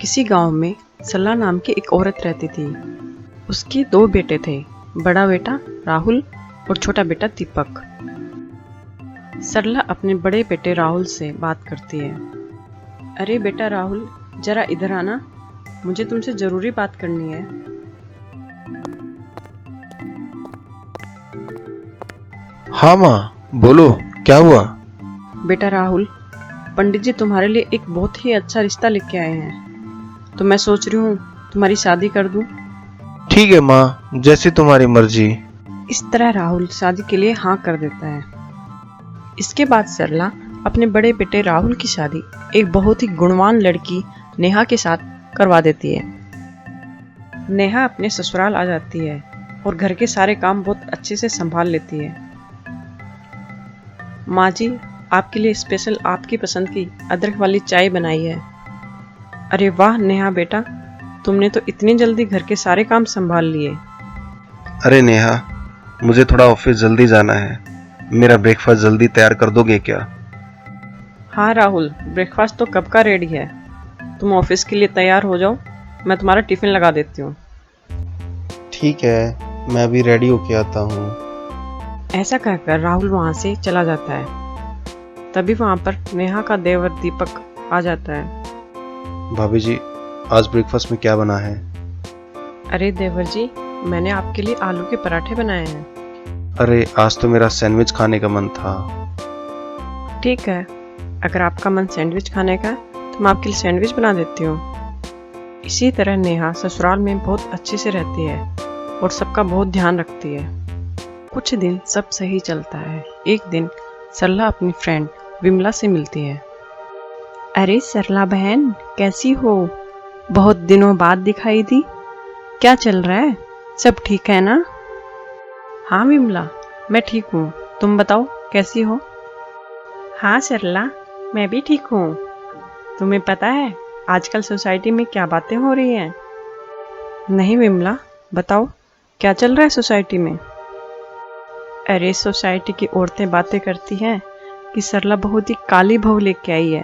किसी गांव में सरला नाम की एक औरत रहती थी। उसके 2 बेटे थे, बड़ा बेटा राहुल और छोटा बेटा दीपक। सरला अपने बड़े बेटे राहुल से बात करती है। अरे बेटा राहुल, जरा इधर आना, मुझे तुमसे जरूरी बात करनी है। हाँ माँ, बोलो क्या हुआ। बेटा राहुल, पंडित जी तुम्हारे लिए एक बहुत ही अच्छा रिश्ता लेके आए हैं, तो मैं सोच रही हूँ तुम्हारी शादी कर दूं। ठीक है माँ, जैसी तुम्हारी मर्जी। इस तरह राहुल शादी के लिए हाँ कर देता है। इसके बाद सरला अपने बड़े बेटे राहुल की शादी एक बहुत ही गुणवान लड़की नेहा के साथ करवा देती है। नेहा अपने ससुराल आ जाती है और घर के सारे काम बहुत अच्छे से संभाल लेती है। माँ जी, आपके लिए स्पेशल आपकी पसंद की अदरक वाली चाय बनाई है। अरे वाह नेहा बेटा, तुमने तो इतनी जल्दी घर के सारे काम संभाल लिए। अरे नेहा, मुझे थोड़ा ऑफिस जल्दी जाना है। मेरा ब्रेकफास्ट जल्दी तैयार कर दोगे क्या? हाँ राहुल, ब्रेकफास्ट तो कब का रेडी है, तुम ऑफिस के लिए तैयार हो जाओ, मैं तुम्हारा टिफिन लगा देती हूँ। ठीक है, मैं अभी रेडी होके आता हूँ। ऐसा कहकर राहुल वहां से चला जाता है। तभी वहां पर नेहा का देवर दीपक आ जाता है। भाभी जी, आज ब्रेकफास्ट में क्या बना है? अरे देवर जी, मैंने आपके लिए आलू के पराठे बनाए हैं। अरे आज तो मेरा सैंडविच खाने का मन था। ठीक है, अगर आपका मन सैंडविच खाने का है तो मैं आपके लिए सैंडविच बना देती हूँ। इसी तरह नेहा ससुराल में बहुत अच्छे से रहती है और सबका बहुत ध्यान रखती है। कुछ दिन सब सही चलता है। एक दिन सरला अपनी फ्रेंड विमला से मिलती है। अरे सरला बहन, कैसी हो? बहुत दिनों बाद दिखाई दी। क्या चल रहा है? सब ठीक है ना? हाँ विमला, मैं ठीक हूँ। तुम बताओ कैसी हो? हाँ सरला, मैं भी ठीक हूँ। तुम्हें पता है आजकल सोसाइटी में क्या बातें हो रही हैं? नहीं विमला, बताओ क्या चल रहा है सोसाइटी में? अरे सोसाइटी की औरतें बातें करती हैं कि सरला बहुत ही काली बहू लेके आई है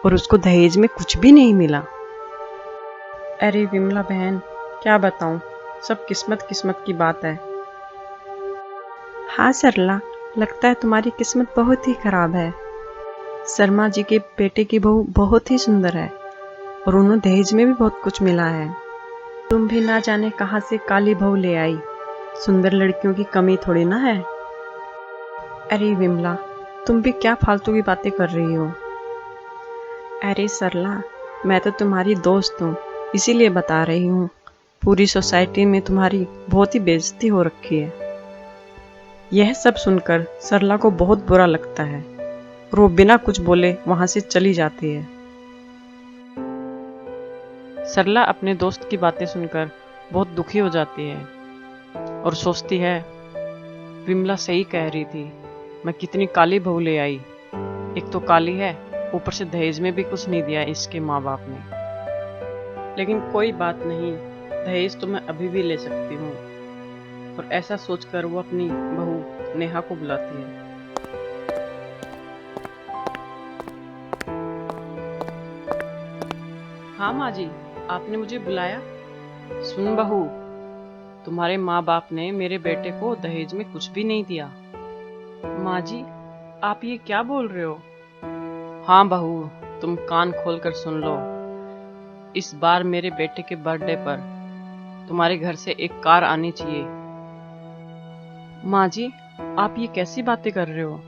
और उसको दहेज में कुछ भी नहीं मिला। अरे विमला बहन, क्या बताऊं, सब किस्मत किस्मत की बात है। हाँ सरला, लगता है तुम्हारी किस्मत बहुत ही खराब है। शर्मा जी के बेटे की बहू बहुत ही सुंदर है और उन्हें दहेज में भी बहुत कुछ मिला है। तुम भी ना जाने कहाँ से काली बहू ले आई। सुंदर लड़कियों की कमी थोड़ी ना है। अरे विमला, तुम भी क्या फालतू की बातें कर रही हो? अरे सरला, मैं तो तुम्हारी दोस्त हूँ, इसीलिए बता रही हूँ। पूरी सोसाइटी में तुम्हारी बहुत ही बेइज्जती हो रखी है। यह सब सुनकर सरला को बहुत बुरा लगता है और वो बिना कुछ बोले वहां से चली जाती है। सरला अपने दोस्त की बातें सुनकर बहुत दुखी हो जाती है और सोचती है, विमला सही कह रही थी, मैं कितनी काली बहू ले आई। एक तो काली है, ऊपर से दहेज में भी कुछ नहीं दिया इसके माँ बाप ने। लेकिन कोई बात नहीं, दहेज तो मैं अभी भी ले सकती हूँ। और ऐसा सोचकर वो अपनी बहू नेहा को बुलाती है। हाँ माँ जी, आपने मुझे बुलाया। सुन बहू, तुम्हारे माँ बाप ने मेरे बेटे को दहेज में कुछ भी नहीं दिया। माँ जी, आप ये क्या बोल रहे हो? हाँ बहू, तुम कान खोल कर सुन लो। इस बार मेरे बेटे के बर्थडे पर तुम्हारे घर से एक कार आनी चाहिए। माँ जी, आप ये कैसी बातें कर रहे हो?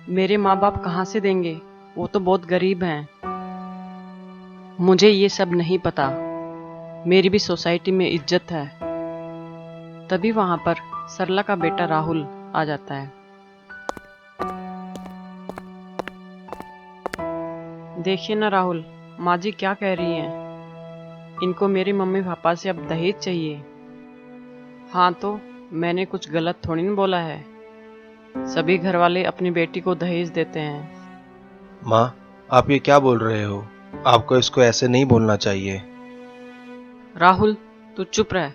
मेरे माँ बाप कहाँ से देंगे, वो तो बहुत गरीब हैं। मुझे ये सब नहीं पता, मेरी भी सोसाइटी में इज्जत है। तभी वहां पर सरला का बेटा राहुल आ जाता है। देखिए ना राहुल, माँ जी क्या कह रही हैं, इनको मेरे मम्मी पापा से अब दहेज चाहिए। हाँ तो मैंने कुछ गलत थोड़ी ना बोला है, सभी घर वाले अपनी बेटी को दहेज देते हैं। माँ, आप ये क्या बोल रहे हो? आपको इसको ऐसे नहीं बोलना चाहिए। राहुल, तू चुप रह,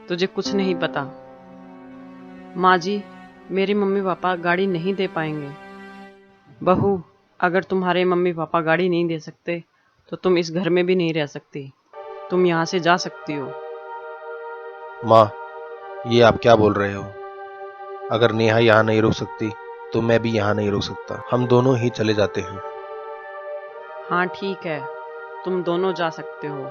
तुझे कुछ नहीं पता। माँ जी, मेरे मम्मी पापा गाड़ी नहीं दे पाएंगे। बहू, अगर तुम्हारे मम्मी पापा गाड़ी नहीं दे सकते तो तुम इस घर में भी नहीं रह सकती। तुम यहाँ से जा सकती हो। माँ, ये आप क्या बोल रहे हो? अगर नेहा यहाँ नहीं रुक सकती तो मैं भी यहाँ नहीं रुक सकता। हम दोनों ही चले जाते हैं। हाँ ठीक है, तुम दोनों जा सकते हो।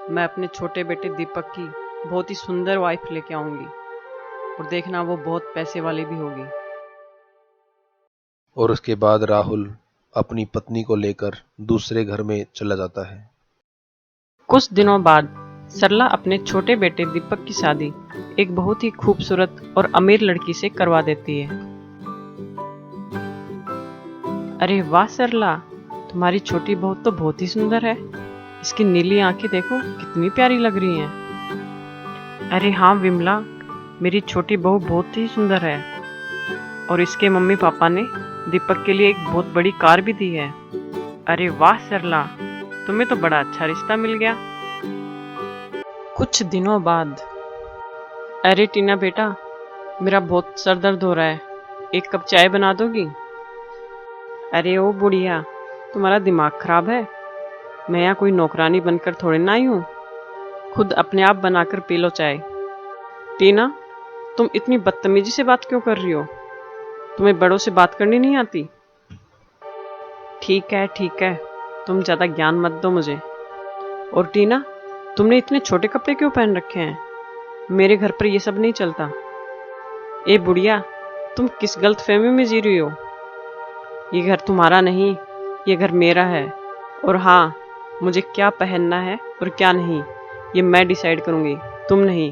मैं अपने छोटे बेटे दीपक की बहुत ही सुंदर वाइफ लेके आऊंगी, और देखना वो बहुत पैसे वाली भी होगी। और उसके बाद राहुल अपनी पत्नी को लेकर दूसरे घर में चला जाता है। कुछ दिनों बाद सरला अपने छोटे बेटे दीपक की शादी एक बहुत ही खूबसूरत और अमीर लड़की से करवा देती है। अरे वाह सरला, तुम्हारी छोटी बहू तो बहुत ही सुंदर है। इसकी नीली आंखें देखो कितनी प्यारी लग रही हैं। अरे हाँ विमला, मेरी छोटी बहू बहुत ही सुंदर है, और इसके मम्मी पापा ने दीपक के लिए एक बहुत बड़ी कार भी दी है। अरे वाह सरला, तुम्हें तो बड़ा अच्छा रिश्ता मिल गया। कुछ दिनों बाद, अरे टीना बेटा, मेरा बहुत सर दर्द हो रहा है, एक कप चाय बना दोगी? अरे ओ बुढ़िया, तुम्हारा दिमाग खराब है? मैं यहाँ कोई नौकरानी बनकर थोड़े ना आई हूँ, खुद अपने आप बनाकर पी लो चाय। टीना, तुम इतनी बदतमीजी से बात क्यों कर रही हो? तुम्हें बड़ों से बात करनी नहीं आती? ठीक है, तुम ज़्यादा ज्ञान मत दो मुझे। और टीना, तुमने इतने छोटे कपड़े क्यों पहन रखे हैं? मेरे घर पर ये सब नहीं चलता। ए बुढ़िया, तुम किस गलतफहमी में जी रही हो? ये घर तुम्हारा नहीं, ये घर मेरा है। और हाँ, मुझे क्या पहनना है और क्या नहीं, ये मैं डिसाइड करूँगी, तुम नहीं।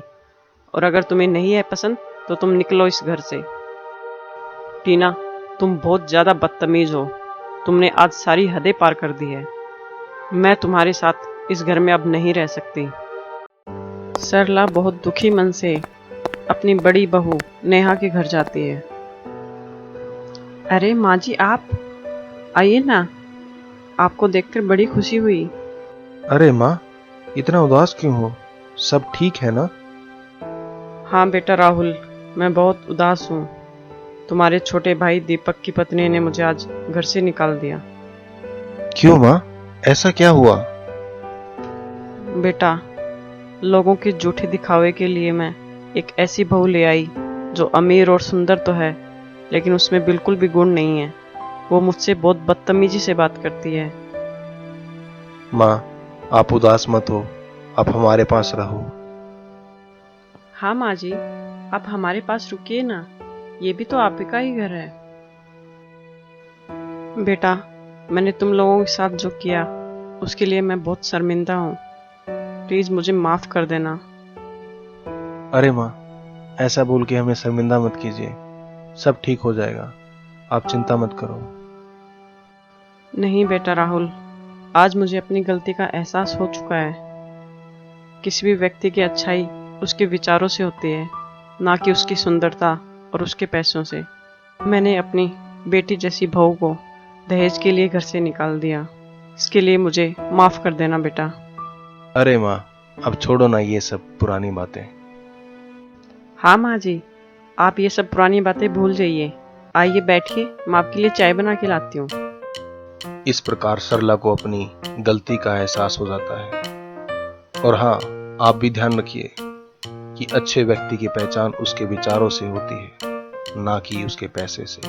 और अगर तुम्हें नहीं है पसंद तो तुम निकलो इस घर से। टीना, तुम बहुत ज़्यादा बदतमीज हो। तुमने आज सारी हदें पार कर दी है। मैं तुम्हारे साथ इस घर में अब नहीं रह सकती। सरला बहुत दुखी मन से अपनी बड़ी बहू नेहा के घर जाती है। अरे माँ जी, आप आइए ना, आपको देखकर बड़ी खुशी हुई। अरे माँ, इतना उदास क्यों हो? सब ठीक है ना? हाँ बेटा राहुल, मैं बहुत उदास हूँ। तुम्हारे छोटे भाई दीपक की पत्नी ने मुझे आज घर से निकाल दिया। क्यों माँ, ऐसा क्या हुआ? बेटा, लोगों के झूठे दिखावे के लिए मैं एक ऐसी बहू ले आई जो अमीर और सुंदर तो है, लेकिन उसमें बिल्कुल भी गुण नहीं है। वो मुझसे बहुत बदतमीजी से बात करती है। माँ, आप उदास मत हो, आप हमारे पास रहो। हाँ माँ जी, आप हमारे पास रुकिए ना, ये भी तो आप ही का ही घर है। बेटा, मैंने तुम लोगों के साथ जो किया उसके लिए मैं बहुत शर्मिंदा हूँ। प्लीज मुझे माफ कर देना। अरे माँ, ऐसा बोल के हमें शर्मिंदा मत कीजिए, सब ठीक हो जाएगा, आप चिंता मत करो। नहीं बेटा राहुल, आज मुझे अपनी गलती का एहसास हो चुका है। किसी भी व्यक्ति की अच्छाई उसके विचारों से होती है, ना कि उसकी सुंदरता और उसके पैसों से। मैंने अपनी बेटी जैसी बहू को दहेज के लिए घर से निकाल दिया। इसके लिए मुझे माफ कर देना बेटा। अरे माँ, अब छोड़ो ना ये सब पुरानी बातें। हाँ माँ जी, आप ये सब पुरानी बातें भूल जाइए। आइए बैठिए, मैं आपके लिए चाय बना के लाती हूँ। इस प्रकार सरला को अपनी गलती का एहसास हो जाता है। और हाँ, आप भी ध्यान रखिए कि अच्छे व्यक्ति की पहचान उसके विचारों से होती है, ना कि उसके पैसे से।